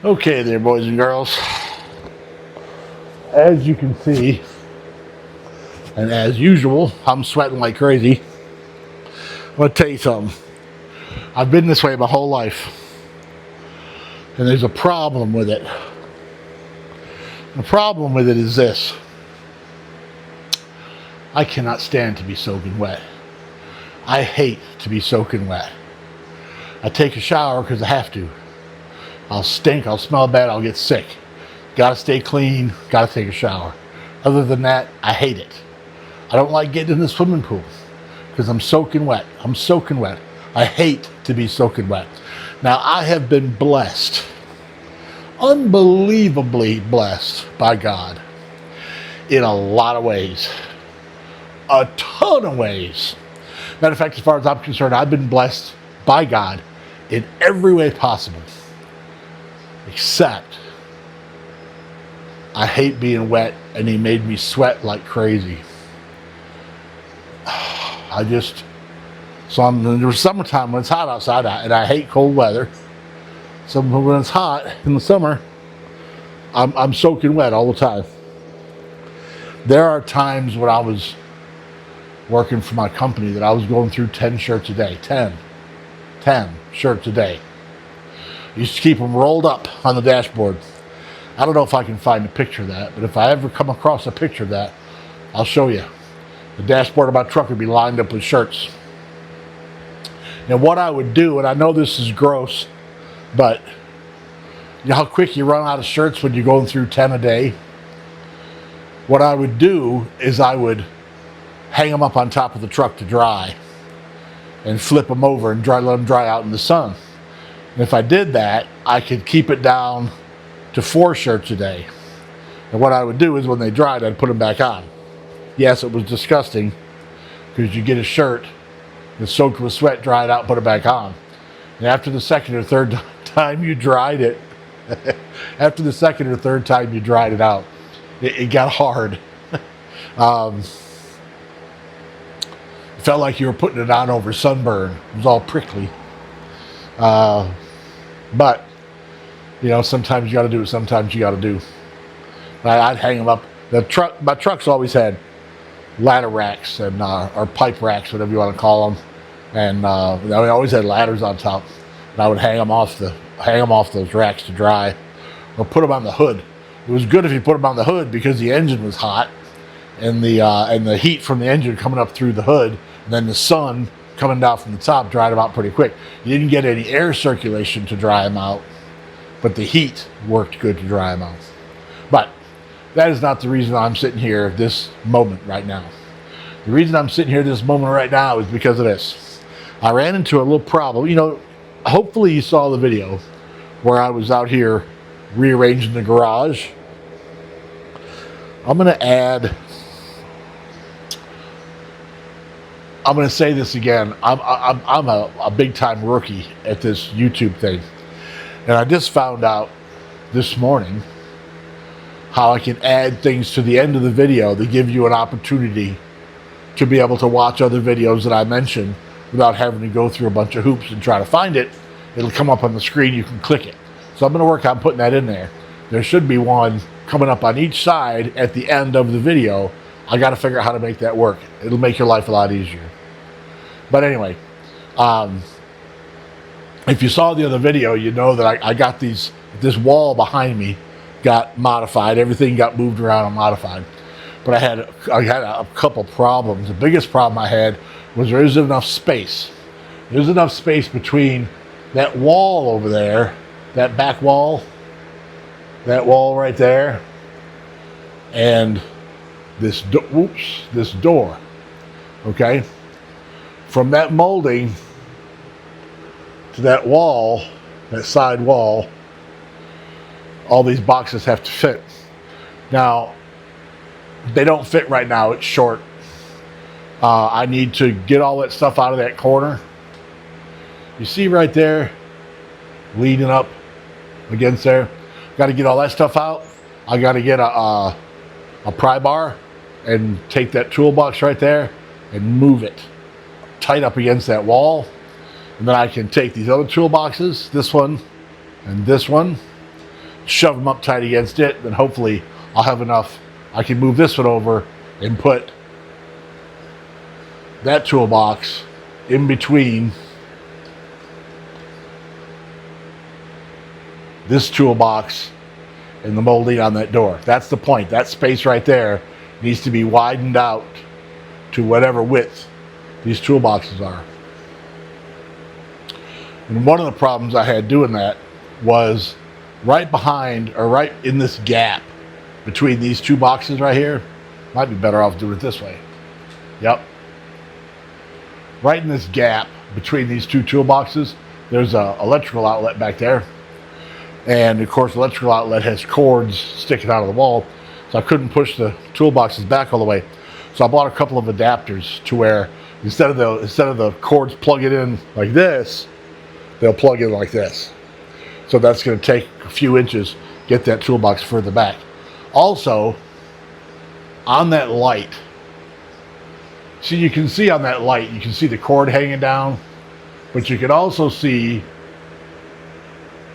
Okay there, boys and girls. As you can see, and as usual, I'm sweating like crazy. I'm going to tell you something. I've been this way my whole life. And there's a problem with it. The problem with it is this. I cannot stand to be soaking wet. I hate to be soaking wet. I take a shower because I have to. I'll stink, I'll smell bad, I'll get sick. Gotta stay clean, gotta take a shower. Other than that, I hate it. I don't like getting in the swimming pool because I'm soaking wet. I'm soaking wet. I hate to be soaking wet. Now, I have been blessed, unbelievably blessed by God in a lot of ways. A ton of ways. Matter of fact, as far as I'm concerned, I've been blessed by God in every way possible. Except I hate being wet, and he made me sweat like crazy. So in the summertime when it's hot outside, and I hate cold weather. So when it's hot in the summer, I'm soaking wet all the time. There are times when I was working for my company that I was going through 10 shirts a day. 10 shirts a day. I used to keep them rolled up on the dashboard. I don't know if I can find a picture of that, but if I ever come across a picture of that, I'll show you. The dashboard of my truck would be lined up with shirts. And what I would do, and I know this is gross, but you know how quick you run out of shirts when you're going through 10 a day? What I would do is I would hang them up on top of the truck to dry and flip them over and let them dry out in the sun. And if I did that, I could keep it down to 4 shirts a day. And what I would do is when they dried, I'd put them back on. Yes, it was disgusting because you get a shirt that's soaked with sweat, dry it out, put it back on. And after the second or third time you dried it, after the second or third time you dried it out, it got hard. It felt like you were putting it on over sunburn. It was all prickly. But, you know, sometimes you got to do what sometimes you got to do. I'd hang them up. My trucks always had ladder racks and or pipe racks, whatever you want to call them. And we always had ladders on top. And I would hang them off those racks to dry, or put them on the hood. It was good if you put them on the hood because the engine was hot, and the heat from the engine coming up through the hood, and then the sun coming down from the top dried them out pretty quick. You didn't get any air circulation to dry them out, but the heat worked good to dry them out. But that is not the reason I'm sitting here this moment right now. The reason I'm sitting here this moment right now is because of this. I ran into a little problem. You know, hopefully you saw the video where I was out here rearranging the garage. I'm going to say this again. I'm a big time rookie at this YouTube thing. And I just found out this morning how I can add things to the end of the video that give you an opportunity to be able to watch other videos that I mentioned without having to go through a bunch of hoops and try to find it. It'll come up on the screen, you can click it. So I'm going to work on putting that in there. There should be one coming up on each side at the end of the video. I got to figure out how to make that work. It'll make your life a lot easier. But anyway, if you saw the other video, you know that I got this wall behind me got modified. Everything got moved around and modified. But I had a couple problems. The biggest problem I had was there isn't enough space. There's enough space between that wall over there, that back wall, that wall right there, and this door. Okay? From that molding to that wall, that side wall, all these boxes have to fit. Now, they don't fit right now. It's short. I need to get all that stuff out of that corner. You see right there, leaning up against there. Got to get all that stuff out. I got to get a pry bar and take that toolbox right there and move it tight up against that wall. And then I can take these other toolboxes, this one and this one, shove them up tight against it, then hopefully I'll have enough. I can move this one over and put that toolbox in between this toolbox and the molding on that door. That's the point. That space right there needs to be widened out to whatever width these toolboxes are. And one of the problems I had doing that was right behind, or right in this gap between these two boxes right here. Might be better off doing it this way. Yep. Right in this gap between these two toolboxes, there's an electrical outlet back there. And of course, the electrical outlet has cords sticking out of the wall, so I couldn't push the toolboxes back all the way. So I bought a couple of adapters to where instead of the cords plugging in like this, they'll plug in like this. So that's going to take a few inches, get that toolbox further back. Also, on that light, see, you can see on that light, you can see the cord hanging down, but you can also see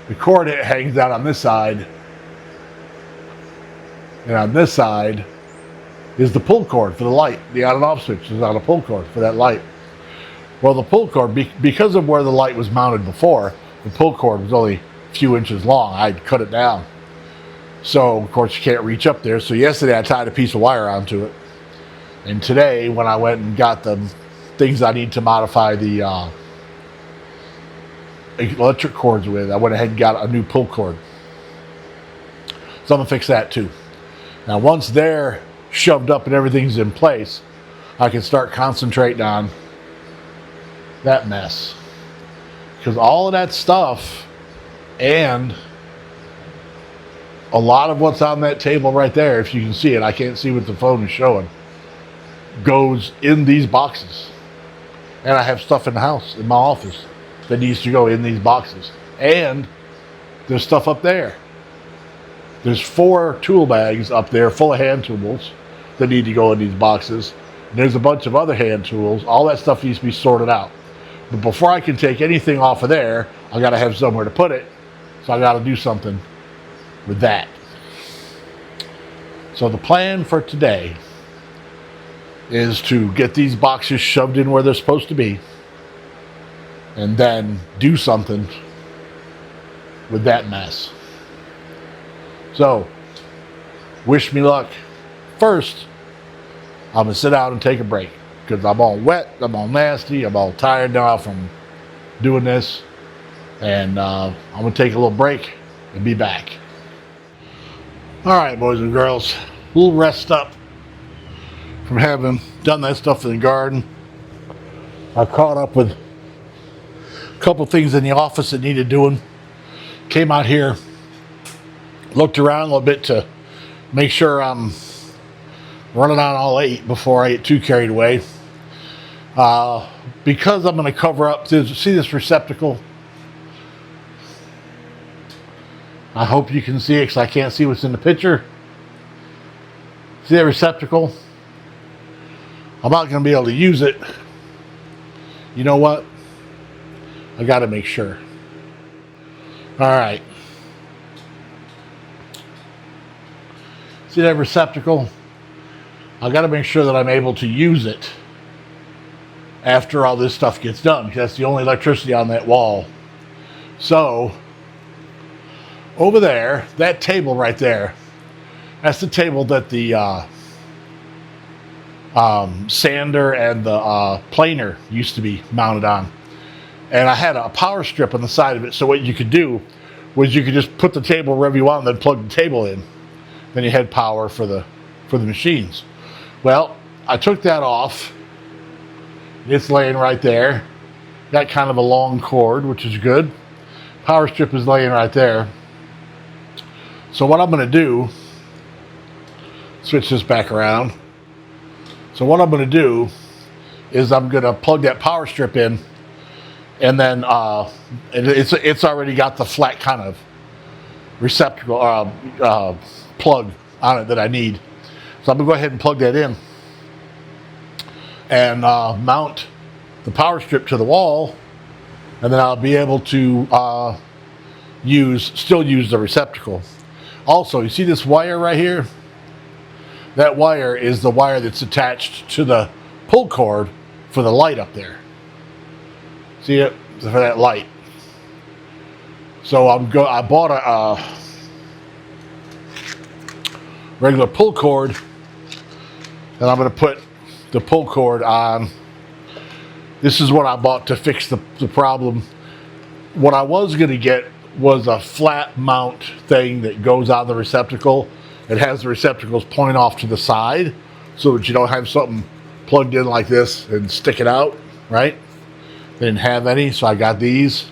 the cord hangs down on this side, and on this side is the pull cord for the light. The on and off switch is on a pull cord for that light. Well, the pull cord, because of where the light was mounted before, the pull cord was only a few inches long. I'd cut it down. So, of course, you can't reach up there. So yesterday I tied a piece of wire onto it. And today, when I went and got the things I need to modify the electric cords with, I went ahead and got a new pull cord. So I'm going to fix that too. Now, once they're shoved up and everything's in place, I can start concentrating on that mess. Because all of that stuff and a lot of what's on that table right there, if you can see it, I can't see what the phone is showing, goes in these boxes. And I have stuff in the house, in my office, that needs to go in these boxes. And there's stuff up there. There's 4 tool bags up there full of hand tools that need to go in these boxes. And there's a bunch of other hand tools. All that stuff needs to be sorted out. But before I can take anything off of there, I got to have somewhere to put it. So I got to do something with that. So the plan for today is to get these boxes shoved in where they're supposed to be, and then do something with that mess. So, wish me luck. First, I'm going to sit down and take a break, because I'm all wet, I'm all nasty, I'm all tired now from doing this, and I'm going to take a little break and be back. Alright, boys and girls, a little rest up from having done that stuff in the garden. I caught up with a couple things in the office that needed doing. Came out here, looked around a little bit to make sure I'm running on all 8 before I get too carried away. Because I'm going to cover up, see this receptacle? I hope you can see it because I can't see what's in the picture. See that receptacle? I'm not going to be able to use it. You know what? I got to make sure. Alright. See that receptacle? I got to make sure that I'm able to use it after all this stuff gets done, because that's the only electricity on that wall. So, over there, that table right there, that's the table that the sander and the planer used to be mounted on. And I had a power strip on the side of it, so what you could do was you could just put the table wherever you want and then plug the table in. Then you had power for the machines. Well, I took that off. It's laying right there. Got kind of a long cord, which is good. Power strip is laying right there. So what I'm going to do, switch this back around. So what I'm going to do is I'm going to plug that power strip in, and then it's already got the flat kind of receptacle plug on it that I need. So I'm going to go ahead and plug that in and mount the power strip to the wall, and then I'll be able to still use the receptacle. Also, you see this wire right here? That wire is the wire that's attached to the pull cord for the light up there. See it? For that light. So I bought a regular pull cord, and I'm going to put the pull cord on. This is what I bought to fix the problem. What I was going to get was a flat mount thing that goes on the receptacle. It has the receptacles point off to the side so that you don't have something plugged in like this and stick it out, right? Didn't have any, so I got these.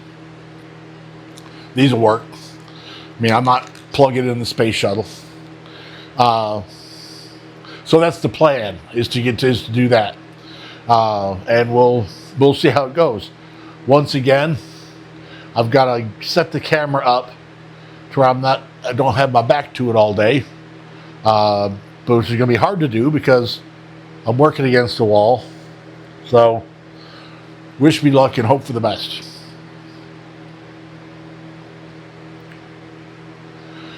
These will work. I mean, I'm not plugging it in the space shuttle. So that's the plan, is to do that. And we'll see how it goes. Once again, I've got to set the camera up to where I don't have my back to it all day. But which is going to be hard to do because I'm working against the wall. So, wish me luck and hope for the best.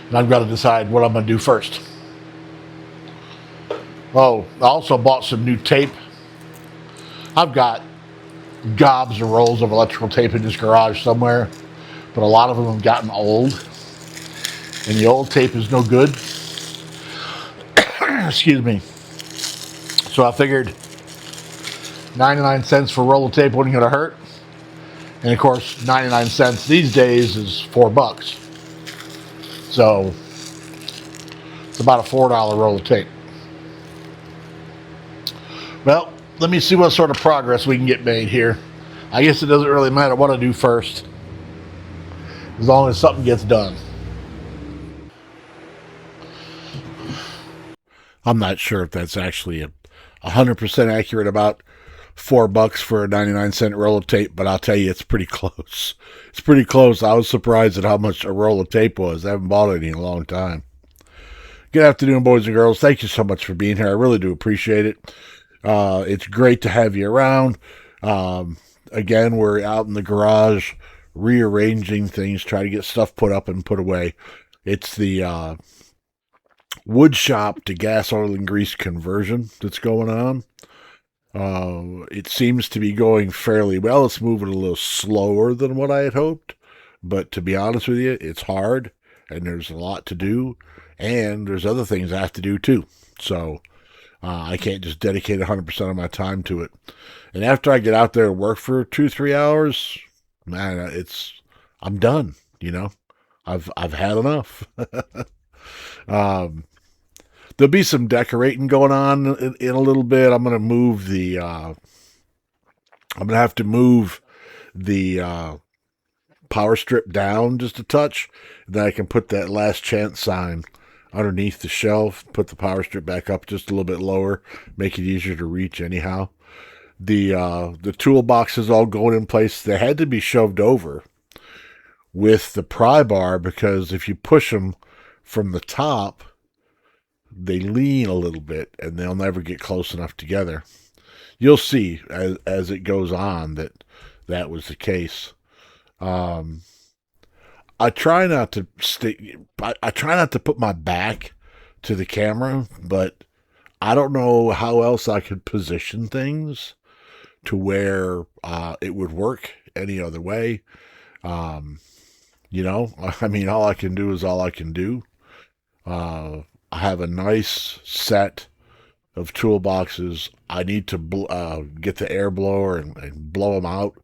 And I've got to decide what I'm going to do first. Oh, I also bought some new tape. I've got gobs of rolls of electrical tape in this garage somewhere, but a lot of them have gotten old, and the old tape is no good. Excuse me. So I figured 99 cents for a roll of tape wasn't going to hurt. And of course, 99 cents these days is $4. So it's about a $4 roll of tape. Well, let me see what sort of progress we can get made here. I guess it doesn't really matter what I do first, as long as something gets done. I'm not sure if that's actually 100% accurate about $4 for a 99-cent roll of tape, but I'll tell you, it's pretty close. It's pretty close. I was surprised at how much a roll of tape was. I haven't bought any in a long time. Good afternoon, boys and girls. Thank you so much for being here. I really do appreciate it. It's great to have you around. Again, we're out in the garage rearranging things, trying to get stuff put up and put away. It's the wood shop to gas, oil, and grease conversion that's going on. It seems to be going fairly well. It's moving a little slower than what I had hoped, but to be honest with you, it's hard, and there's a lot to do, and there's other things I have to do too. So I can't just dedicate 100% of my time to it. And after I get out there and work for 2-3 hours, man, I'm done. You know, I've had enough. There'll be some decorating going on in a little bit. I'm going to move the. I'm going to have to move the power strip down just a touch. Then I can put that last chance sign underneath the shelf. Put the power strip back up just a little bit lower. Make it easier to reach. Anyhow, the toolboxes all going in place. They had to be shoved over with the pry bar because if you push them from the top, they lean a little bit and they'll never get close enough together. You'll see as it goes on that was the case. I try not to I try not to put my back to the camera, but I don't know how else I could position things to where it would work any other way. You know, I mean, all I can do is all I can do. I have a nice set of toolboxes. I need to get the air blower and blow them out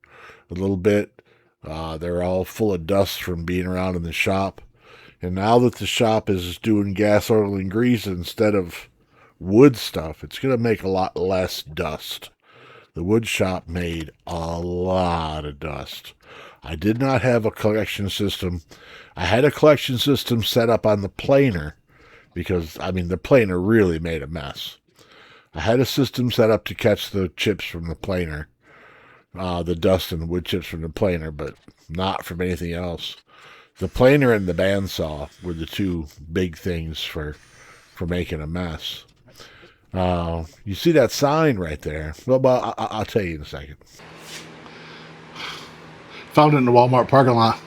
a little bit. They're all full of dust from being around in the shop. And now that the shop is doing gas, oil, and grease instead of wood stuff, it's going to make a lot less dust. The wood shop made a lot of dust. I did not have a collection system. I had a collection system set up on the planer because, I mean, the planer really made a mess. I had a system set up to catch the chips from the planer, the dust and the wood chips from the planer, but not from anything else. The planer and the bandsaw were the two big things for making a mess. You see that sign right there? Well, I'll tell you in a second. Found it in the Walmart parking lot.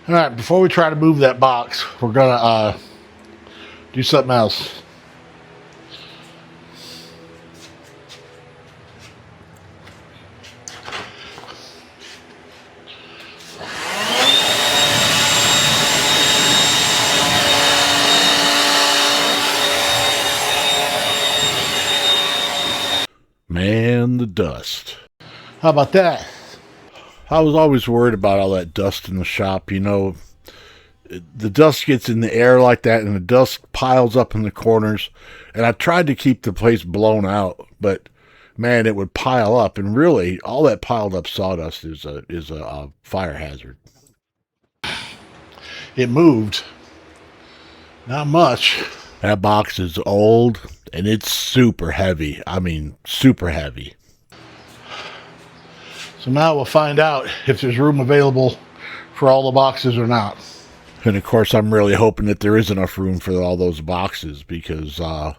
All right, before we try to move that box, we're gonna do something else. Man, the dust. How about that? I was always worried about all that dust in the shop. You know, the dust gets in the air like that, and the dust piles up in the corners. And I tried to keep the place blown out, but man, it would pile up. And really, all that piled up sawdust is a fire hazard. It moved. Not much. That box is old, and it's super heavy. I mean, super heavy. So now we'll find out if there's room available for all the boxes or not. And of course, I'm really hoping that there is enough room for all those boxes, because I'm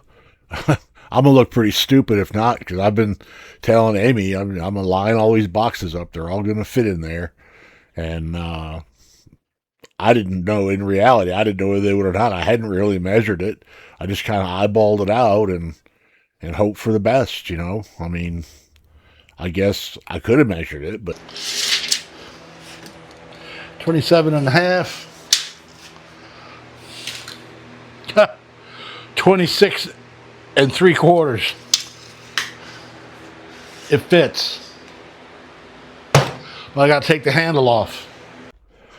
going to look pretty stupid if not, because I've been telling Amy I'm going to line all these boxes up. They're all going to fit in there. And I didn't know, in reality, I didn't know whether they would or not. I hadn't really measured it. I just kind of eyeballed it out and hoped for the best, you know. I mean, I guess I could have measured it, but 27 and a half, 26 and 3/4. It fits. Well, I got to take the handle off.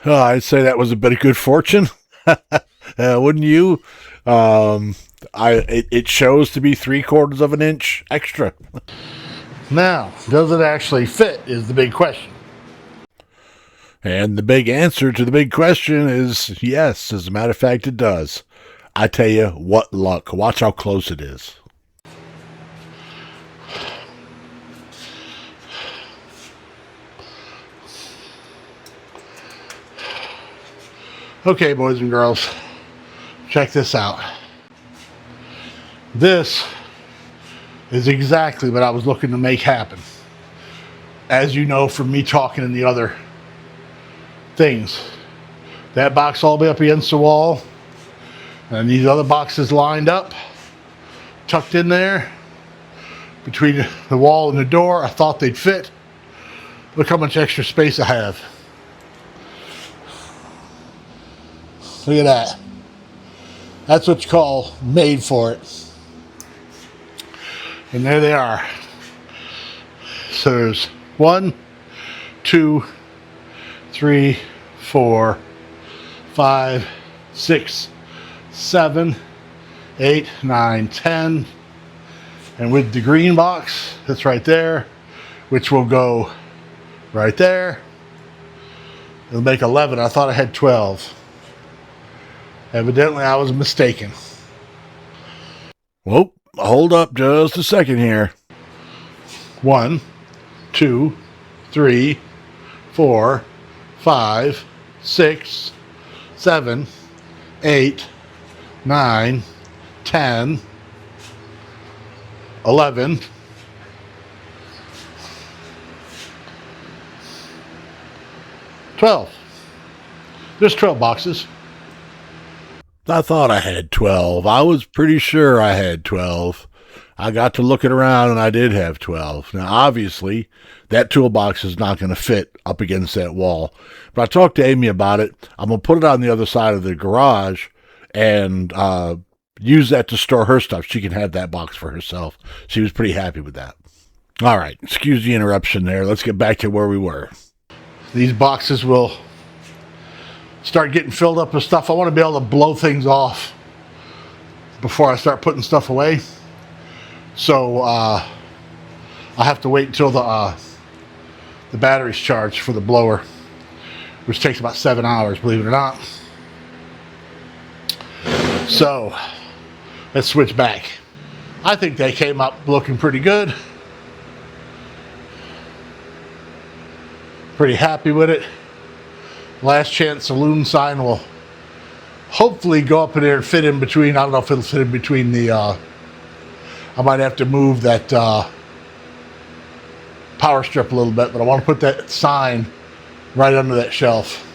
I'd say that was a bit of good fortune. Wouldn't you? It shows to be 3/4 of an inch extra. Now, does it actually fit is the big question. And the big answer to the big question is yes. As a matter of fact, it does. I tell you, what luck. Watch how close it is. Okay, boys and girls, check this out. This is exactly what I was looking to make happen. As you know from me talking in the other things, that box all the way up against the wall, and these other boxes lined up, tucked in there, between the wall and the door. I thought they'd fit. Look how much extra space I have. Look at that. That's what you call made for it. And there they are. So there's 1, 2, 3, 4, 5, 6, 7, 8, 9, 10. And with the green box that's right there, which will go right there, it'll make 11. I thought I had 12. Evidently, I was mistaken. Well, hold up just a second here. 1, 2, 3, 4, 5, 6, 7, 8, 9, 10, 11, 12. There's 12 boxes. I thought I had 12. I was pretty sure I had 12. I got to looking around and I did have 12. Now, obviously, that toolbox is not going to fit up against that wall. But I talked to Amy about it. I'm going to put it on the other side of the garage and use that to store her stuff. She can have that box for herself. She was pretty happy with that. All right. Excuse the interruption there. Let's get back to where we were. These boxes will start getting filled up with stuff. I want to be able to blow things off before I start putting stuff away. So I have to wait until the battery's charged for the blower, which takes about 7 hours, believe it or not. So let's switch back. I think they came up looking pretty good. Pretty happy with it. Last Chance Saloon sign will hopefully go up in there and fit in between. I don't know if it'll fit in between the I might have to move that power strip a little bit, but I want to put that sign right under that shelf.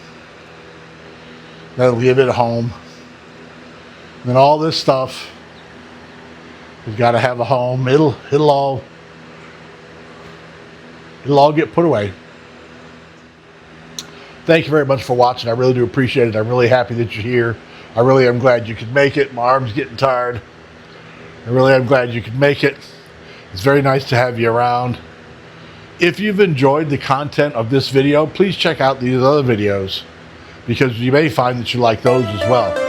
that'll give it a home. And then all this stuff has got to have a home. It'll all get put away. Thank you very much for watching. I really do appreciate it. I'm really happy that you're here. I really am glad you could make it. My arm's getting tired. I really am glad you could make it. It's very nice to have you around. If you've enjoyed the content of this video, please check out these other videos, because you may find that you like those as well.